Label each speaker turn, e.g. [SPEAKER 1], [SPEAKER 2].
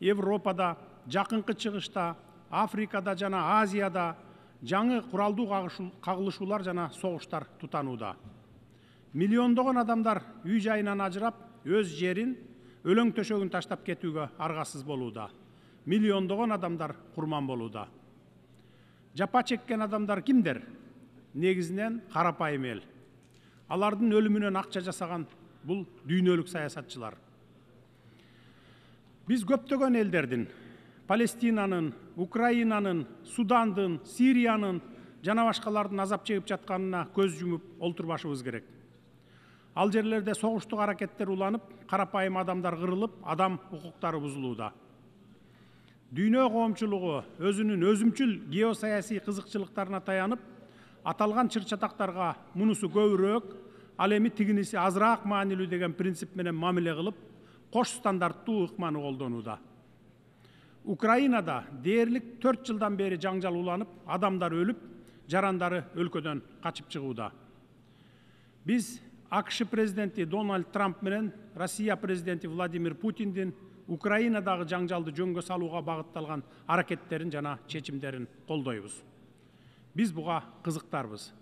[SPEAKER 1] Европада, Жакынкы Чыгышта, Африкада жана Азияда жаңы куралдуу кагылышуулар жана согуштар тутанууда. Миллиондогон адамдар үй жайынан ажырап, өз жерин, өлөң төшөгүн таштап кетүүгө аргасыз болууда. Миллиондогон адамдар курман болууда. Жапа чеккен адамдар кимдер? Негизинен карапайым эл. Алардын өлүмүнөн акча жасаган бул дүйнөлүк саясатчылар. Биз көптөгөн элдердин, Палестинанын, Украинанын, Судандын, Сириянын жана башкалардын азап чегип жатканына көз жумуп олтурбашыбыз керек. Ал жерлерде согуштук аракеттер уланып, карапайым адамдар кырылып, адам укуктары бузулууда. Дүйнө коомчулугу өзүнүн өзүмчүл геосаясий кызыкчылыктарына таянып, аталган чыр-чатактарга мунусу көбүрөөк, ал эми тигиниси азыраак маанилүү деген принцип менен мамиле кылып, кош стандарттуу ыкманы колдонууда. Украинада дээрлик 4 жылдан бери жаңжал уланып, адамдар өлүп, жарандары өлкөдөн качып чыгууда. Биз АКШ президенти Дональд Трамп менен Россия президенти Владимир Путиндин Украинадагы жаңжалды жөнгө салууга багытталган аракеттерин жана чечимдерин колдойбуз. Биз буга кызыктарбыз.